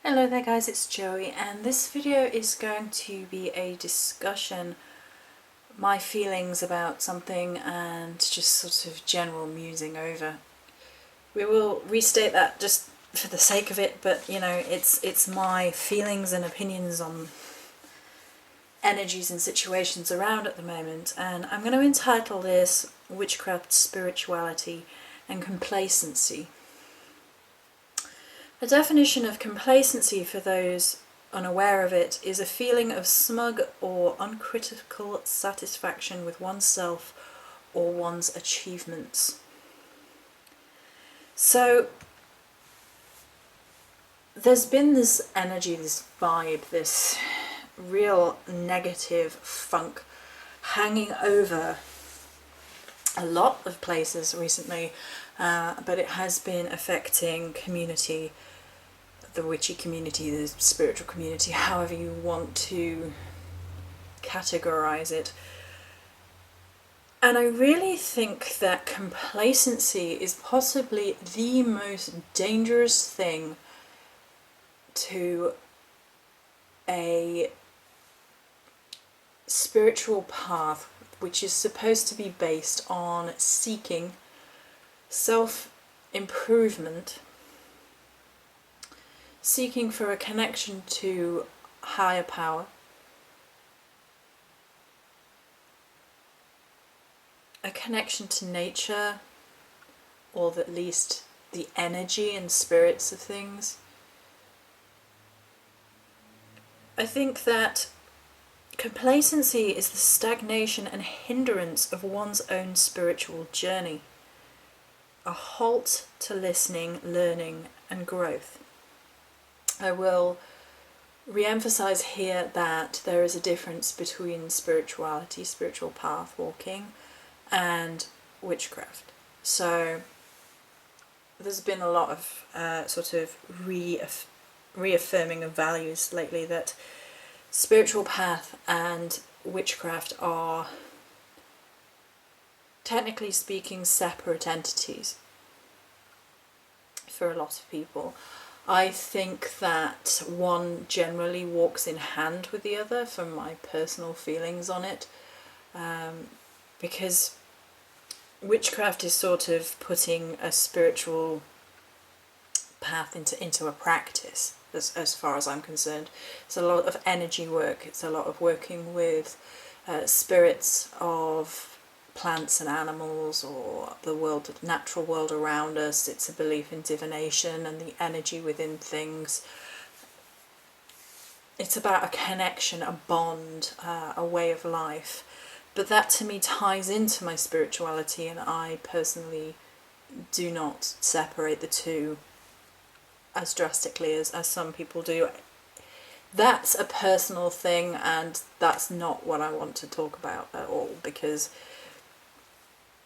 Hello there guys, it's Joey, and this video is going to be a discussion, my feelings about something and just sort of general musing over. We will restate that just for the sake of it, but you know, it's my feelings and opinions on energies and situations around at the moment, and I'm going to entitle this Witchcraft, Spirituality and Complacency. A definition of complacency, for those unaware of it, is a feeling of smug or uncritical satisfaction with oneself or one's achievements. So there's been this energy, this vibe, this real negative funk hanging over a lot of places recently, but it has been affecting community, the witchy community, the spiritual community, however you want to categorize it. And I really think that complacency is possibly the most dangerous thing to a spiritual path which is supposed to be based on seeking self-improvement, seeking for a connection to higher power, a connection to nature, or at least the energy and spirits of things. I think that complacency is the stagnation and hindrance of one's own spiritual journey, a halt to listening, learning, and growth. I will re-emphasize here that there is a difference between spirituality, spiritual path walking, and witchcraft. So there's been a lot of sort of reaffirming of values lately that spiritual path and witchcraft are, technically speaking, separate entities for a lot of people. I think that one generally walks in hand with the other, from my personal feelings on it, because witchcraft is sort of putting a spiritual path into a practice, as far as I'm concerned. It's a lot of energy work, it's a lot of working with spirits of plants and animals, or the world, the natural world around us. It's a belief in divination and the energy within things. It's about a connection, a bond, a way of life. But that to me ties into my spirituality, and I personally do not separate the two as drastically as some people do. That's a personal thing, and that's not what I want to talk about at all, because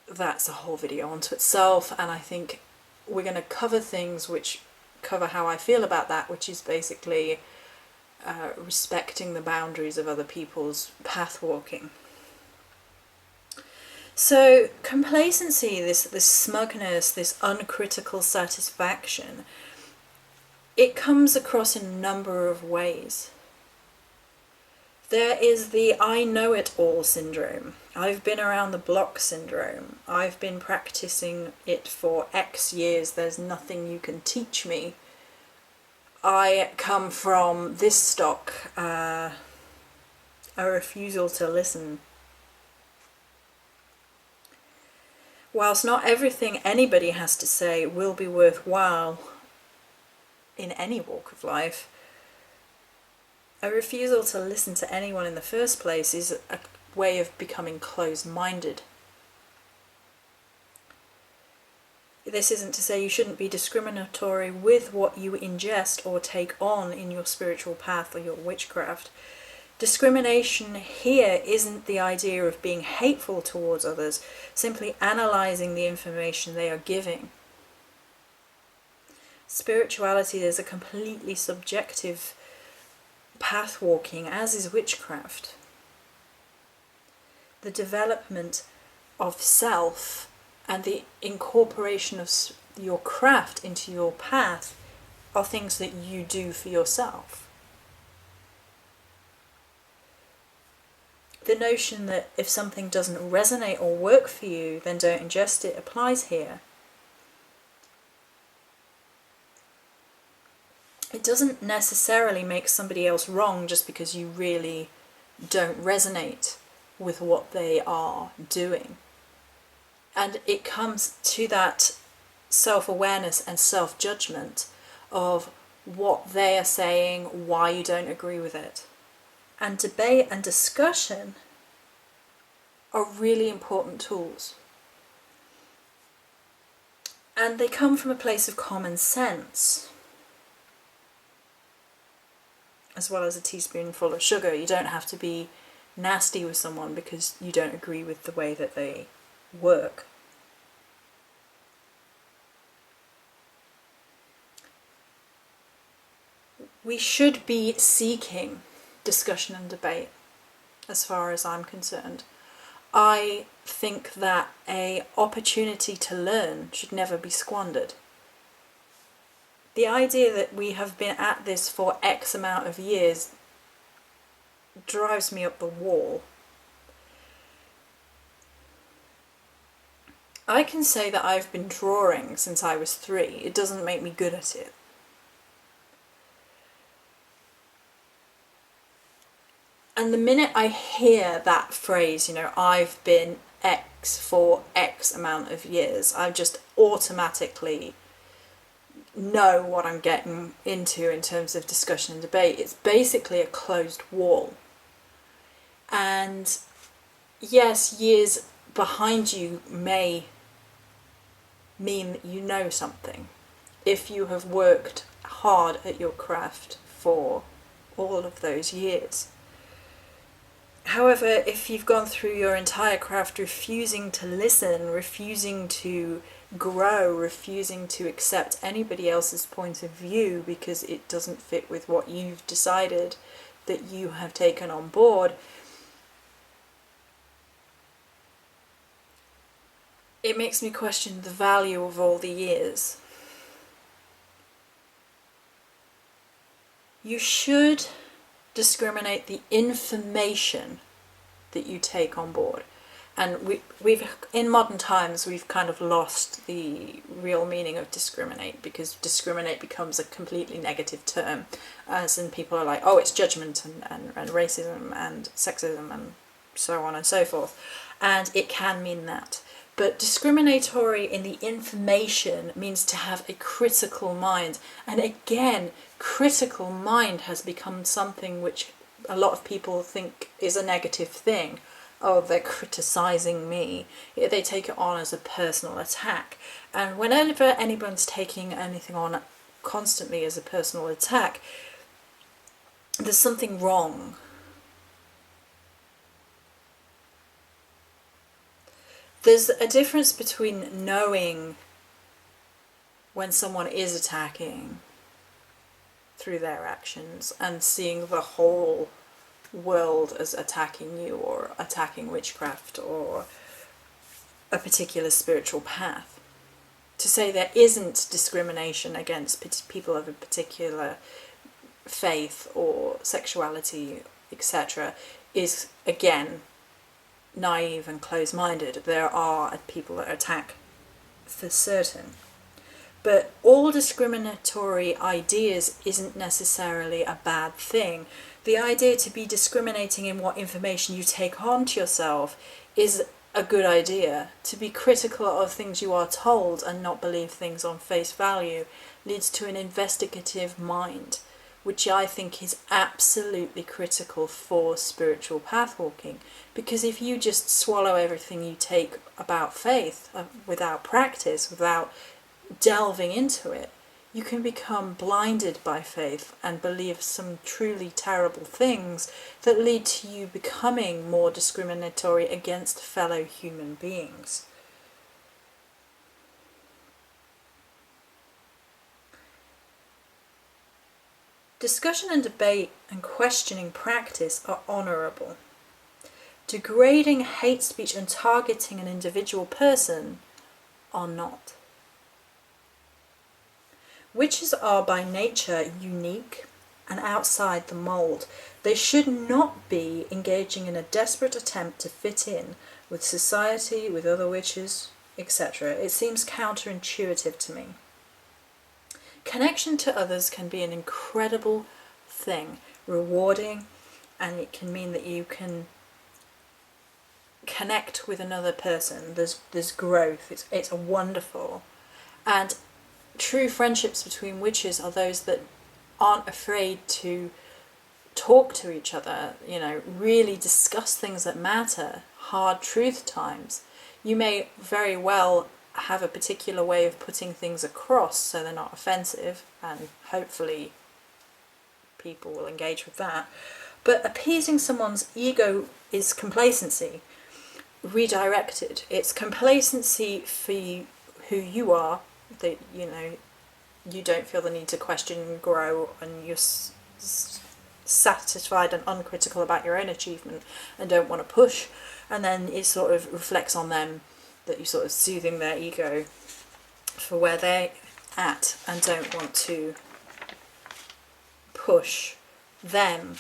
that's a whole video unto itself, and I think we're going to cover things which cover how I feel about that, which is basically respecting the boundaries of other people's path walking. So complacency, this smugness, this uncritical satisfaction, it comes across in a number of ways. There is the I know it all syndrome. I've been around the block syndrome. I've been practicing it for X years. There's nothing you can teach me. I come from this stock. A refusal to listen. Whilst not everything anybody has to say will be worthwhile in any walk of life, a refusal to listen to anyone in the first place is a way of becoming closed-minded. This isn't to say you shouldn't be discriminatory with what you ingest or take on in your spiritual path or your witchcraft. Discrimination here isn't the idea of being hateful towards others, simply analysing the information they are giving. Spirituality is a completely subjective path walking, as is witchcraft. The development of self and the incorporation of your craft into your path are things that you do for yourself. The notion that if something doesn't resonate or work for you, then don't ingest it applies here. It doesn't necessarily make somebody else wrong just because you really don't resonate with what they are doing. And it comes to that self-awareness and self-judgment of what they are saying, why you don't agree with it. And debate and discussion are really important tools. And they come from a place of common sense, as well as a teaspoonful of sugar. You don't have to be nasty with someone because you don't agree with the way that they work. We should be seeking discussion and debate, as far as I'm concerned. I think that an opportunity to learn should never be squandered. The idea that we have been at this for X amount of years drives me up the wall. I can say that I've been drawing since I was 3. It doesn't make me good at it. And the minute I hear that phrase, I've been X for X amount of years, I just automatically know what I'm getting into in terms of discussion and debate. It's basically a closed wall. And yes, years behind you may mean that you know something if you have worked hard at your craft for all of those years. However, if you've gone through your entire craft refusing to listen, refusing to grow, refusing to accept anybody else's point of view because it doesn't fit with what you've decided that you have taken on board, it makes me question the value of all the years. You should discriminate the information that you take on board. And we've in modern times, we've kind of lost the real meaning of discriminate, because discriminate becomes a completely negative term, as in people are like, oh, it's judgment and racism and sexism and so on and so forth. And it can mean that. But discriminatory in the information means to have a critical mind. And again, critical mind has become something which a lot of people think is a negative thing. Oh, they're criticizing me. They take it on as a personal attack. And whenever anyone's taking anything on constantly as a personal attack, there's something wrong. There's a difference between knowing when someone is attacking through their actions and seeing the whole world as attacking you or attacking witchcraft or a particular spiritual path. To say there isn't discrimination against people of a particular faith or sexuality, etc., is, again, naive and close-minded. There are people that attack for certain. But all discriminatory ideas isn't necessarily a bad thing. The idea to be discriminating in what information you take onto yourself is a good idea. To be critical of things you are told and not believe things on face value leads to an investigative mind, which I think is absolutely critical for spiritual pathwalking. Because if you just swallow everything you take about faith without practice, without delving into it, you can become blinded by faith and believe some truly terrible things that lead to you becoming more discriminatory against fellow human beings. Discussion and debate and questioning practice are honourable. Degrading hate speech and targeting an individual person are not. Witches are by nature unique and outside the mould. They should not be engaging in a desperate attempt to fit in with society, with other witches, etc. It seems counterintuitive to me. Connection to others can be an incredible thing, rewarding, and it can mean that you can connect with another person. There's growth. It's wonderful. And true friendships between witches are those that aren't afraid to talk to each other, really discuss things that matter, hard truth times. You may very well have a particular way of putting things across so they're not offensive, and hopefully people will engage with that. But appeasing someone's ego is complacency redirected. It's complacency for who you are, that you don't feel the need to question and grow, and you're satisfied and uncritical about your own achievement and don't want to push, and then it sort of reflects on them that you're sort of soothing their ego for where they're at and don't want to push them.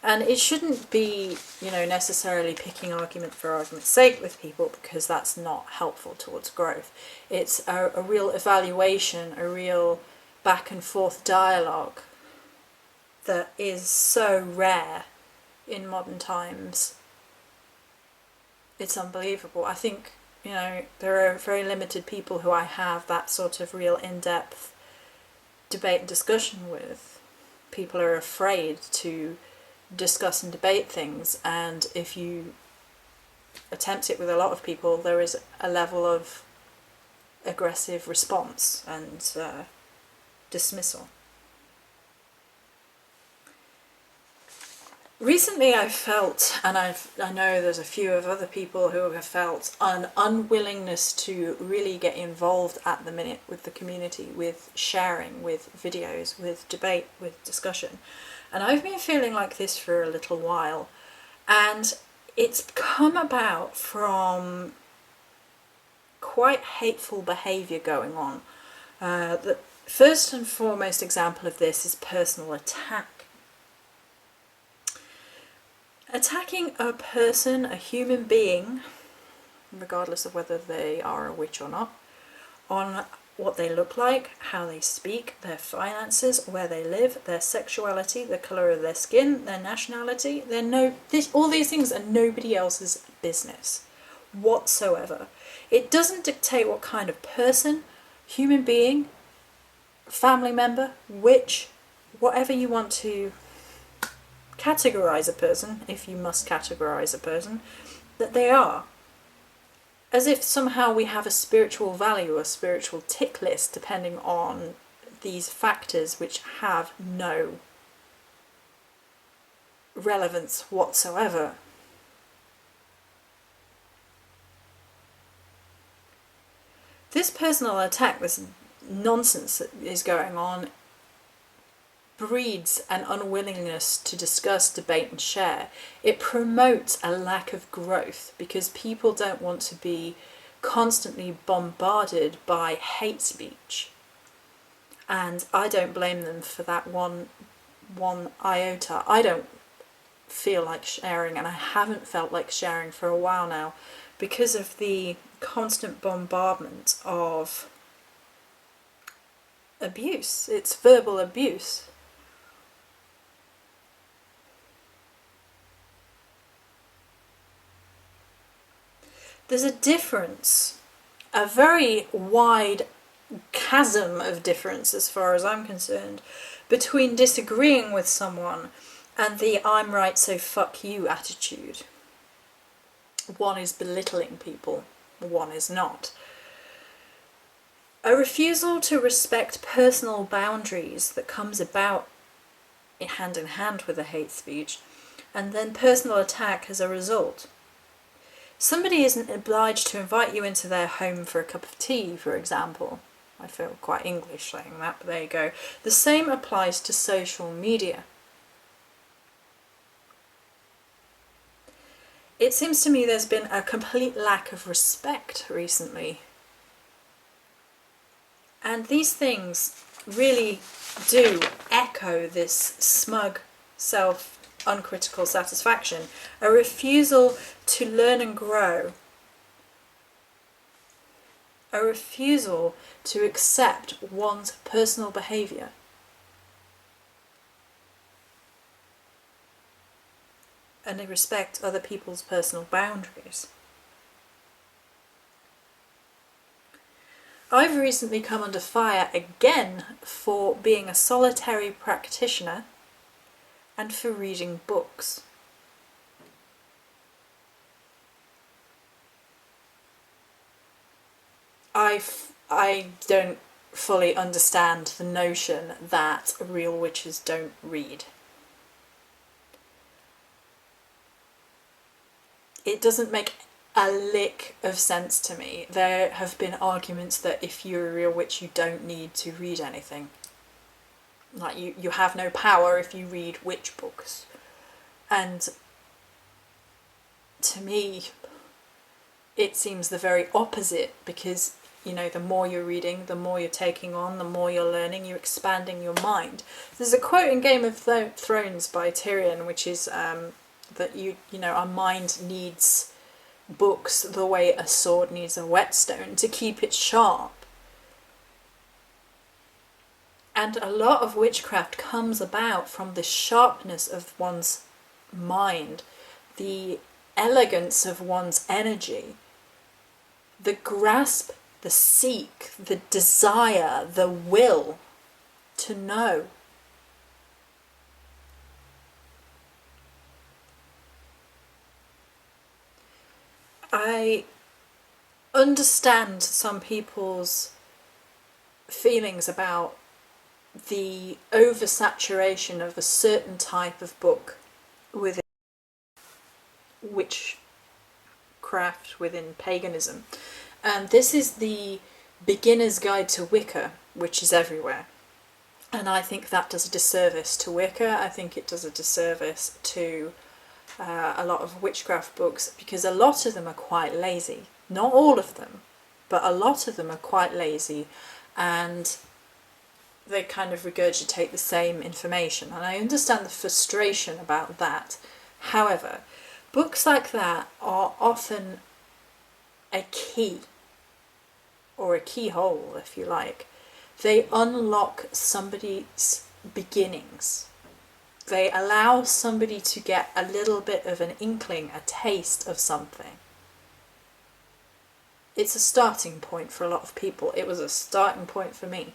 And it shouldn't be, necessarily picking argument for argument's sake with people, because that's not helpful towards growth. It's a real evaluation, a real back and forth dialogue that is so rare in modern times. It's unbelievable. I think, there are very limited people who I have that sort of real in-depth debate and discussion with. People are afraid to discuss and debate things, and if you attempt it with a lot of people, there is a level of aggressive response and dismissal. Recently I've felt, and I know there's a few of other people who have felt, an unwillingness to really get involved at the minute with the community, with sharing, with videos, with debate, with discussion. And I've been feeling like this for a little while, and it's come about from quite hateful behaviour going on. The first and foremost example of this is personal attack. Attacking a person, a human being, regardless of whether they are a witch or not, on what they look like, how they speak, their finances, where they live, their sexuality, the colour of their skin, their nationality, all these things are nobody else's business whatsoever. It doesn't dictate what kind of person, human being, family member, witch, whatever you want to categorise a person, if you must categorise a person, that they are. As if somehow we have a spiritual value, a spiritual tick list, depending on these factors which have no relevance whatsoever. This personal attack, this nonsense that is going on, breeds an unwillingness to discuss, debate and share. It promotes a lack of growth because people don't want to be constantly bombarded by hate speech. And I don't blame them for that one iota. I don't feel like sharing, and I haven't felt like sharing for a while now because of the constant bombardment of abuse. It's verbal abuse. There's a difference, a very wide chasm of difference as far as I'm concerned, between disagreeing with someone and the I'm right so fuck you attitude. One is belittling people, one is not. A refusal to respect personal boundaries that comes about hand in hand with the hate speech, and then personal attack as a result. Somebody isn't obliged to invite you into their home for a cup of tea, for example. I feel quite English saying that, but there you go. The same applies to social media. It seems to me there's been a complete lack of respect recently. And these things really do echo this smug self-uncritical satisfaction, a refusal to learn and grow, a refusal to accept one's personal behaviour. And to respect other people's personal boundaries. I've recently come under fire again for being a solitary practitioner and for reading books. I don't fully understand the notion that real witches don't read. It doesn't make a lick of sense to me. There have been arguments that if you're a real witch, you don't need to read anything. Like, you have no power if you read witch books. And to me, it seems the very opposite, because, you know, the more you're reading, the more you're taking on, the more you're learning, you're expanding your mind. There's a quote in Game of Thrones by Tyrion, which is that you know, our mind needs books the way a sword needs a whetstone to keep it sharp. And a lot of witchcraft comes about from the sharpness of one's mind, the elegance of one's energy, the grasp, the seek, the desire, the will to know. I understand some people's feelings about the oversaturation of a certain type of book within witchcraft, within paganism. And this is the Beginner's Guide to Wicca, which is everywhere. And I think that does a disservice to Wicca. I think it does a disservice to a lot of witchcraft books, because a lot of them are quite lazy. Not all of them, but a lot of them are quite lazy, and they kind of regurgitate the same information. And I understand the frustration about that. However, books like that are often a key, or a keyhole, if you like. They unlock somebody's beginnings. They allow somebody to get a little bit of an inkling, a taste of something. It's a starting point for a lot of people. It was a starting point for me.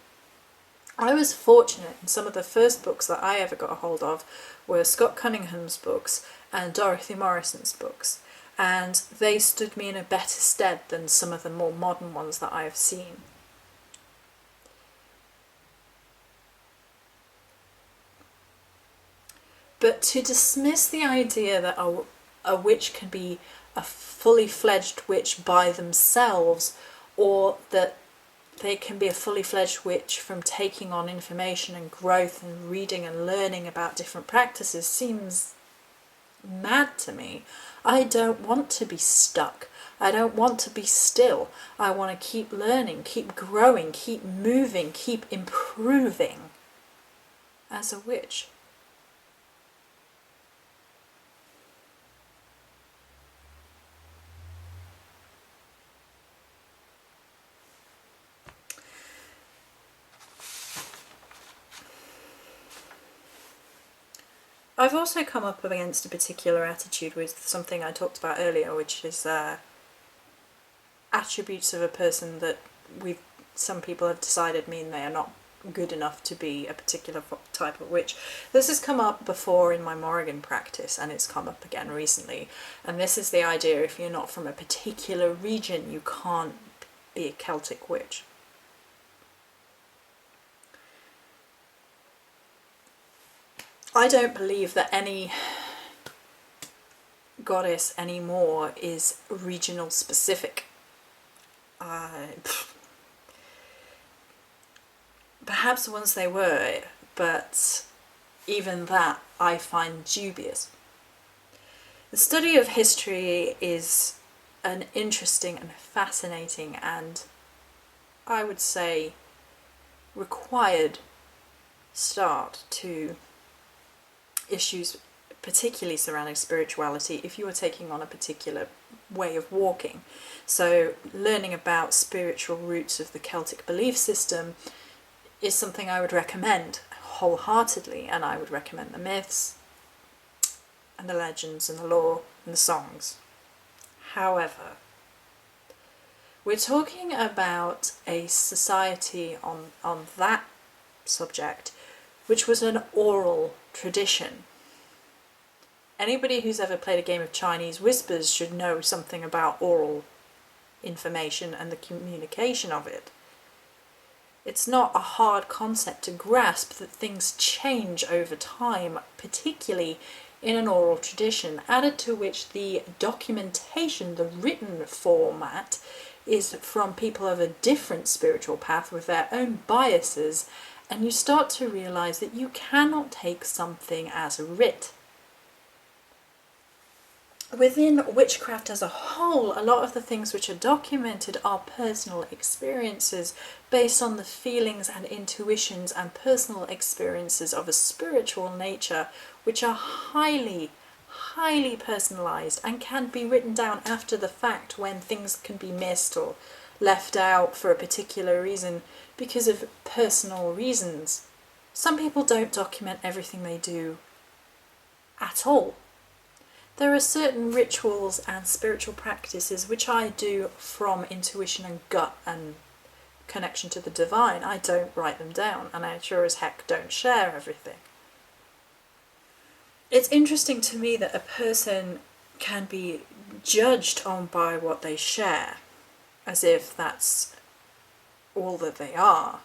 I was fortunate, in some of the first books that I ever got a hold of were Scott Cunningham's books and Dorothy Morrison's books, and they stood me in a better stead than some of the more modern ones that I have seen. But to dismiss the idea that a witch can be a fully fledged witch by themselves, or that they can be a fully fledged witch from taking on information and growth and reading and learning about different practices, seems mad to me. I don't want to be stuck. I don't want to be still. I want to keep learning, keep growing, keep moving, keep improving as a witch. I've also come up against a particular attitude with something I talked about earlier, which is attributes of a person that some people have decided mean they are not good enough to be a particular type of witch. This has come up before in my Morrigan practice, and it's come up again recently. And this is the idea: if you're not from a particular region, you can't be a Celtic witch. I don't believe that any goddess anymore is regional specific. Perhaps once they were, but even that I find dubious. The study of history is an interesting and fascinating, and I would say required start to issues, particularly surrounding spirituality, if you are taking on a particular way of walking. So learning about spiritual roots of the Celtic belief system is something I would recommend wholeheartedly, and I would recommend the myths and the legends and the lore and the songs. However, we're talking about a society on that subject which was an oral tradition. Anybody who's ever played a game of Chinese Whispers should know something about oral information and the communication of it. It's not a hard concept to grasp that things change over time, particularly in an oral tradition, added to which the documentation, the written format, is from people of a different spiritual path with their own biases, and you start to realise that you cannot take something as a writ. Within witchcraft as a whole, a lot of the things which are documented are personal experiences based on the feelings and intuitions and personal experiences of a spiritual nature, which are highly, highly personalised and can be written down after the fact when things can be missed or left out for a particular reason because of personal reasons. Some people don't document everything they do at all. There are certain rituals and spiritual practices which I do from intuition and gut and connection to the divine. I don't write them down, and I sure as heck don't share everything. It's interesting to me that a person can be judged on by what they share, as if that's all that they are.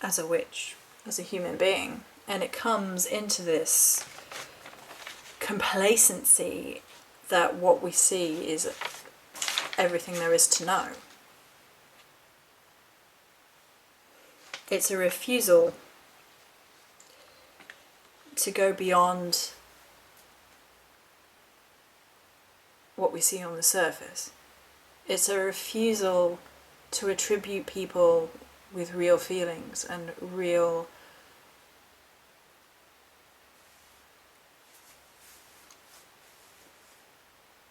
As a witch, as a human being. And it comes into this complacency that what we see is everything there is to know. It's a refusal to go beyond what we see on the surface. It's a refusal to attribute people with real feelings and real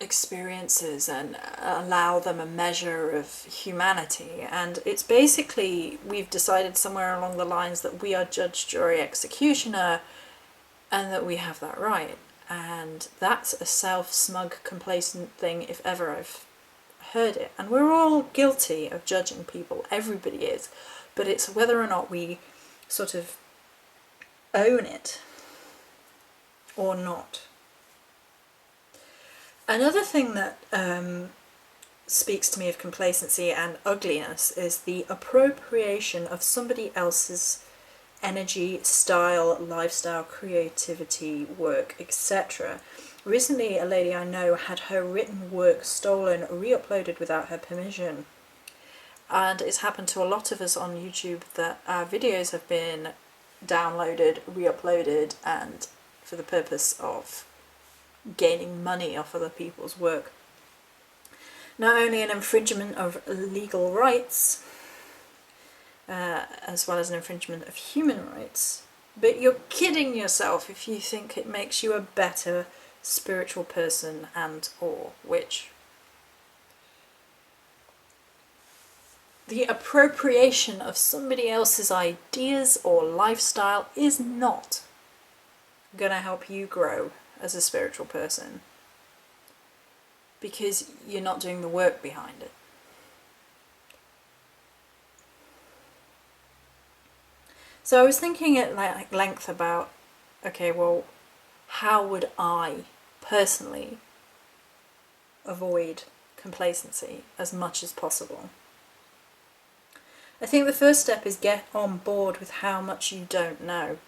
experiences and allow them a measure of humanity. And it's basically, we've decided somewhere along the lines that we are judge, jury, executioner, and that we have that right. And that's a self-smug, complacent thing if ever I've heard it. And we're all guilty of judging people, everybody is, but it's whether or not we sort of own it or not. Another thing that speaks to me of complacency and ugliness is the appropriation of somebody else's energy, style, lifestyle, creativity, work, etc. Recently, a lady I know had her written work stolen, re-uploaded without her permission. And it's happened to a lot of us on YouTube that our videos have been downloaded, re-uploaded, and for the purpose of gaining money off other people's work. Not only an infringement of legal rights, as well as an infringement of human rights, but you're kidding yourself if you think it makes you a better spiritual person and or witch. The appropriation of somebody else's ideas or lifestyle is not going to help you grow as a spiritual person, because you're not doing the work behind it. So I was thinking at length about, okay, well, how would I personally avoid complacency as much as possible? I think the first step is get on board with how much you don't know.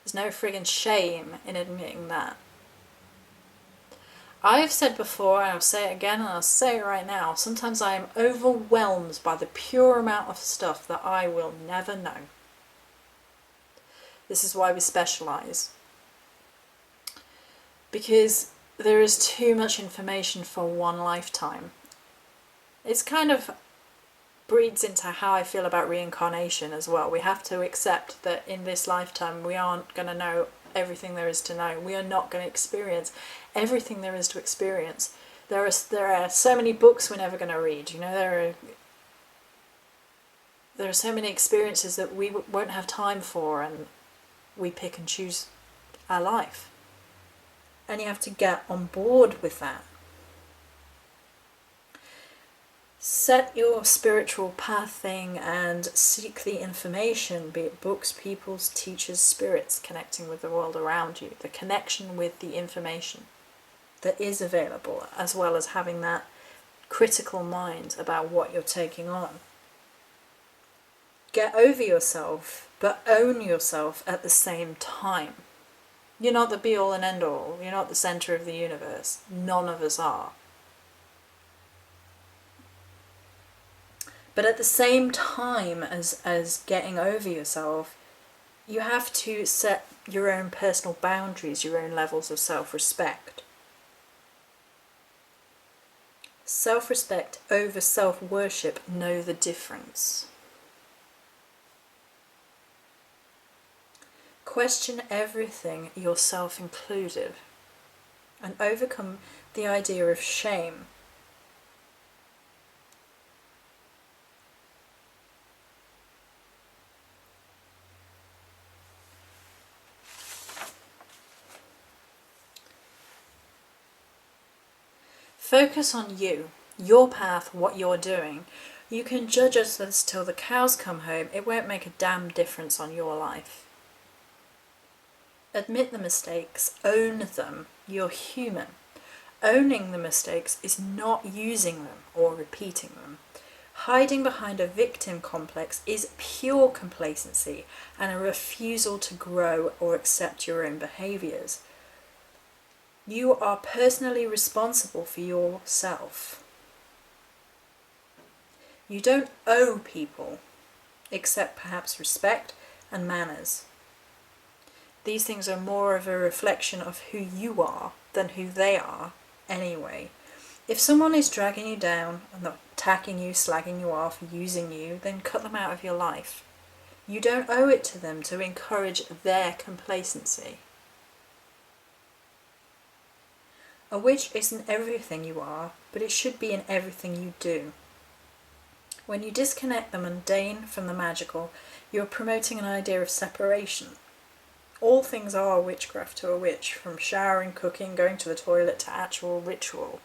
There's no friggin' shame in admitting that. I've said before, and I'll say it again, and I'll say it right now, sometimes I am overwhelmed by the pure amount of stuff that I will never know. This is why we specialise. Because there is too much information for one lifetime. It's kind of breeds into how I feel about reincarnation as well. We have to accept that in this lifetime we aren't going to know everything there is to know. We are not going to experience everything there is to experience. There are so many books we're never going to read. You know, there are so many experiences that we won't have time for, and we pick and choose our life. And you have to get on board with that. Set your spiritual pathing and seek the information, be it books, peoples, teachers, spirits, connecting with the world around you, the connection with the information that is available, as well as having that critical mind about what you're taking on. Get over yourself, but own yourself at the same time. You're not the be-all and end-all. You're not the centre of the universe. None of us are. But at the same time as getting over yourself, you have to set your own personal boundaries, your own levels of self-respect. Self-respect over self-worship, know the difference. Question everything, yourself included, and overcome the idea of shame. Focus on you, your path, what you're doing. You can judge us till the cows come home. It won't make a damn difference on your life. Admit the mistakes, own them. You're human. Owning the mistakes is not using them or repeating them. Hiding behind a victim complex is pure complacency and a refusal to grow or accept your own behaviours. You are personally responsible for yourself. You don't owe people, except perhaps respect and manners. These things are more of a reflection of who you are than who they are anyway. If someone is dragging you down and attacking you, slagging you off, using you, then cut them out of your life. You don't owe it to them to encourage their complacency. A witch isn't everything you are, but it should be in everything you do. When you disconnect the mundane from the magical, you are promoting an idea of separation. All things are witchcraft to a witch, from showering, cooking, going to the toilet to actual ritual.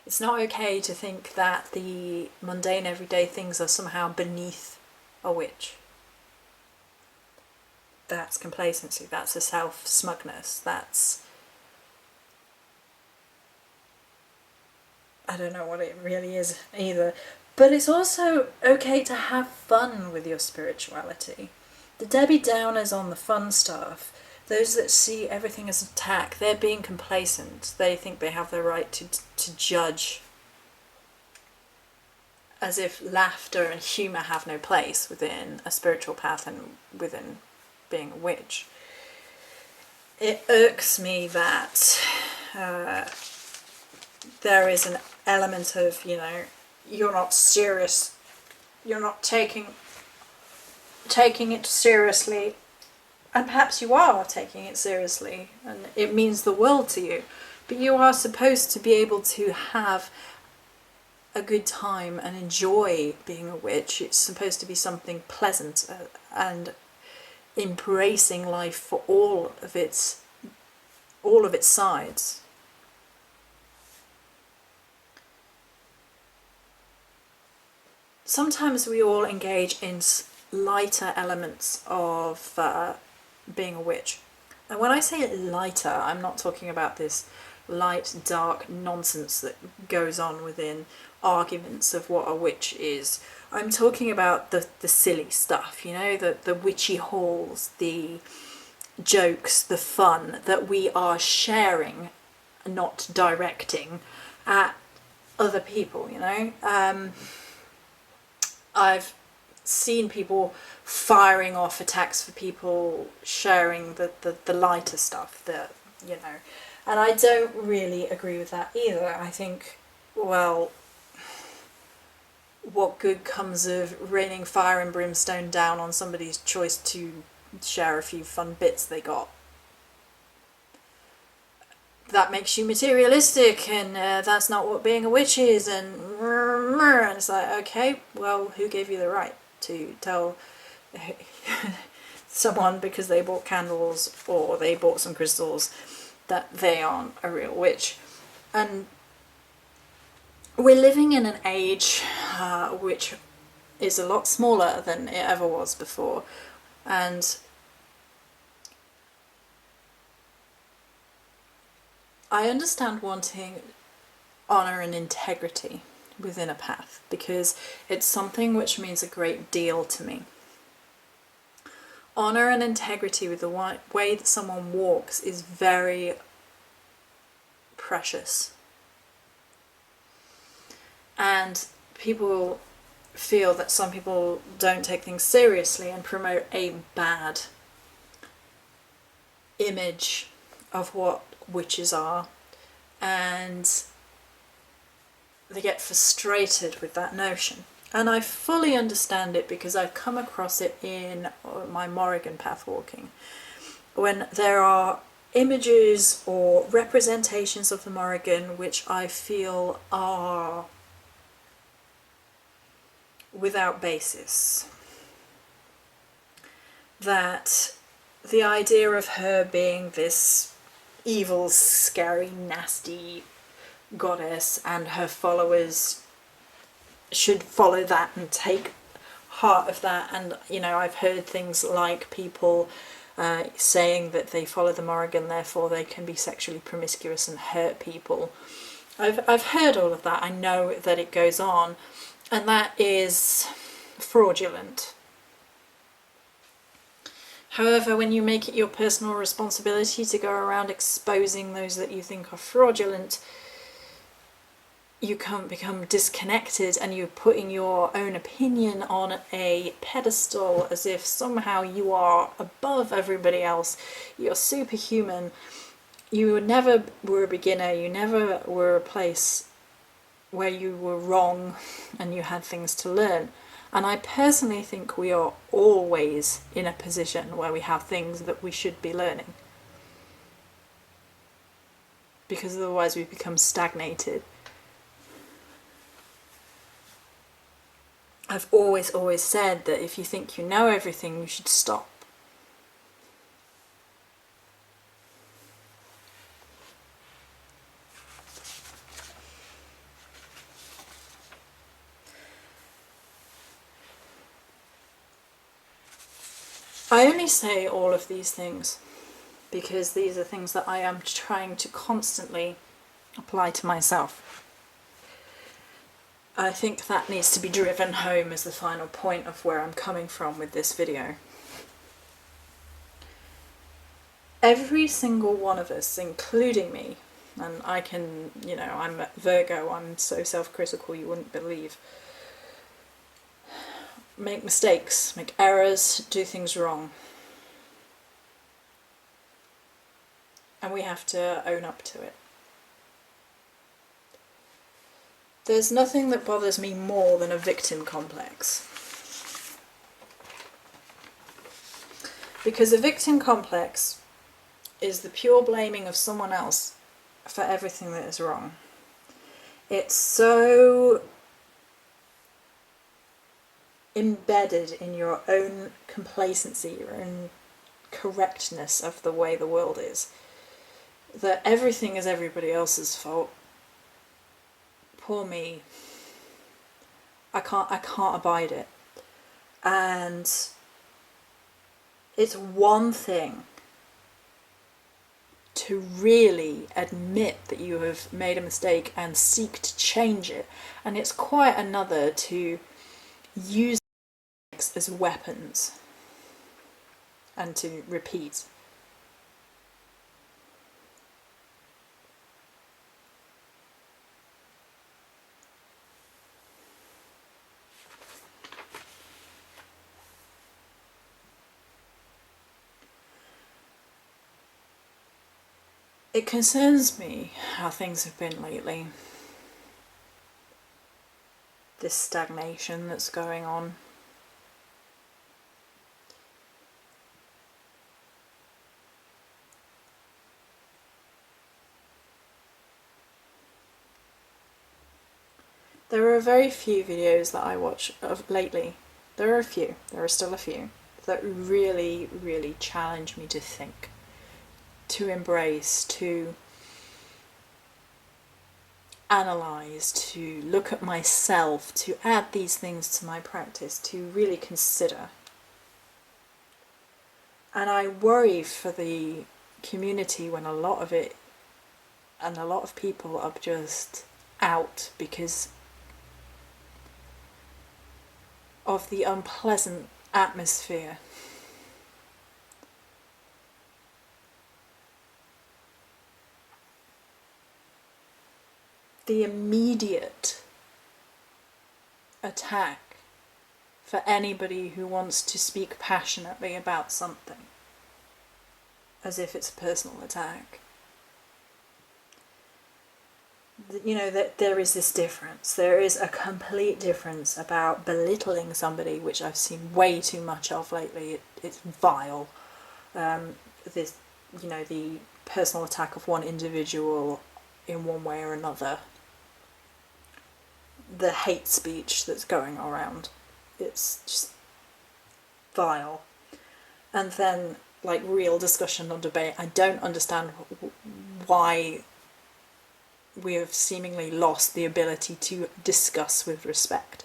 It's not okay to think that the mundane everyday things are somehow beneath a witch. That's complacency, that's a self-smugness, that's... I don't know what it really is either. But it's also okay to have fun with your spirituality. The Debbie Downers on the fun stuff, those that see everything as an attack, they're being complacent. They think they have the right to judge, as if laughter and humour have no place within a spiritual path and within being a witch. It irks me that there is an element of, you're not serious, you're not taking it seriously, and perhaps you are taking it seriously and it means the world to you, but you are supposed to be able to have a good time and enjoy being a witch. It's supposed to be something pleasant and embracing life for all of its sides. Sometimes we all engage in lighter elements of being a witch. And when I say lighter, I'm not talking about this light, dark nonsense that goes on within arguments of what a witch is. I'm talking about the silly stuff, the witchy halls, the jokes, the fun that we are sharing, not directing at other people, I've seen people firing off attacks for people sharing the lighter stuff, And I don't really agree with that either. I think, well, what good comes of raining fire and brimstone down on somebody's choice to share a few fun bits they got? That makes you materialistic, and that's not what being a witch is, and it's like, okay, well, who gave you the right to tell someone because they bought candles or they bought some crystals that they aren't a real witch? And we're living in an age which is a lot smaller than it ever was before, and I understand wanting honour and integrity within a path because it's something which means a great deal to me. Honour and integrity with the way that someone walks is very precious. And people feel that some people don't take things seriously and promote a bad image of what witches are, and they get frustrated with that notion. And I fully understand it because I've come across it in my Morrigan path walking. When there are images or representations of the Morrigan which I feel are without basis, that the idea of her being this evil, scary, nasty goddess and her followers should follow that and take heart of that. And I've heard things like people saying that they follow the Morrigan, therefore they can be sexually promiscuous and hurt people. I've heard all of that. I know that it goes on, and that is fraudulent. However, when you make it your personal responsibility to go around exposing those that you think are fraudulent, you can become disconnected and you're putting your own opinion on a pedestal as if somehow you are above everybody else. You're superhuman. You never were a beginner. You never were a place where you were wrong and you had things to learn. And I personally think we are always in a position where we have things that we should be learning, because otherwise we become stagnated. I've always said that if you think you know everything, you should stop. I only say all of these things because these are things that I am trying to constantly apply to myself. I think that needs to be driven home as the final point of where I'm coming from with this video. Every single one of us, including me, and I can, I'm a Virgo, I'm so self-critical you wouldn't believe, make mistakes, make errors, do things wrong. And we have to own up to it. There's nothing that bothers me more than a victim complex. Because a victim complex is the pure blaming of someone else for everything that is wrong. It's so embedded in your own complacency, your own correctness of the way the world is, that everything is everybody else's fault. Poor me. I can't abide it. And it's one thing to really admit that you have made a mistake and seek to change it, and it's quite another to use as weapons and to repeat. It concerns me how things have been lately. This stagnation that's going on. There are very few videos that I watch of lately. There are still a few, that really, really challenge me to think, to embrace, to analyse, to look at myself, to add these things to my practice, to really consider. And I worry for the community when a lot of it and a lot of people are just out because of the unpleasant atmosphere. The immediate attack for anybody who wants to speak passionately about something, as if it's a personal attack. You know, that there is this difference. There is a complete difference about belittling somebody, which I've seen way too much of lately. It's vile. This, you know, the personal attack of one individual in one way or another. The hate speech that's going around. It's just vile. And then, like, real discussion or debate. I don't understand why we have seemingly lost the ability to discuss with respect.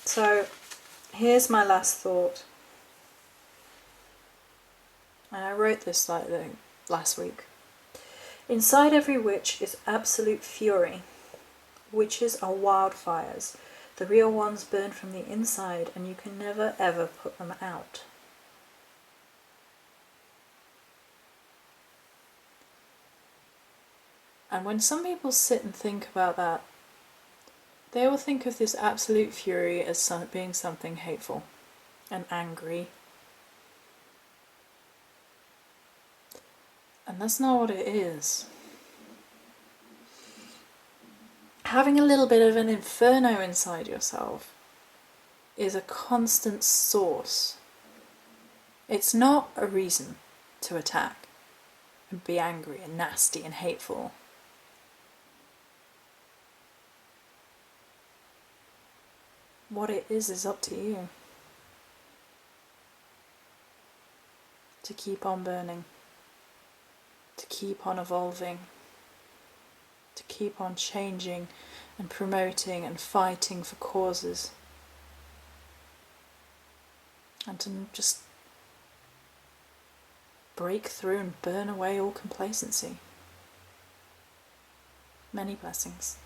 So, here's my last thought. And I wrote this like last week. Inside every witch is absolute fury. Witches are wildfires. The real ones burn from the inside, and you can never ever put them out. And when some people sit and think about that, they will think of this absolute fury as being something hateful and angry. And that's not what it is. Having a little bit of an inferno inside yourself is a constant source. It's not a reason to attack and be angry and nasty and hateful. What it is up to you. To keep on burning. To keep on evolving. To keep on changing and promoting and fighting for causes. And to just break through and burn away all complacency. Many blessings.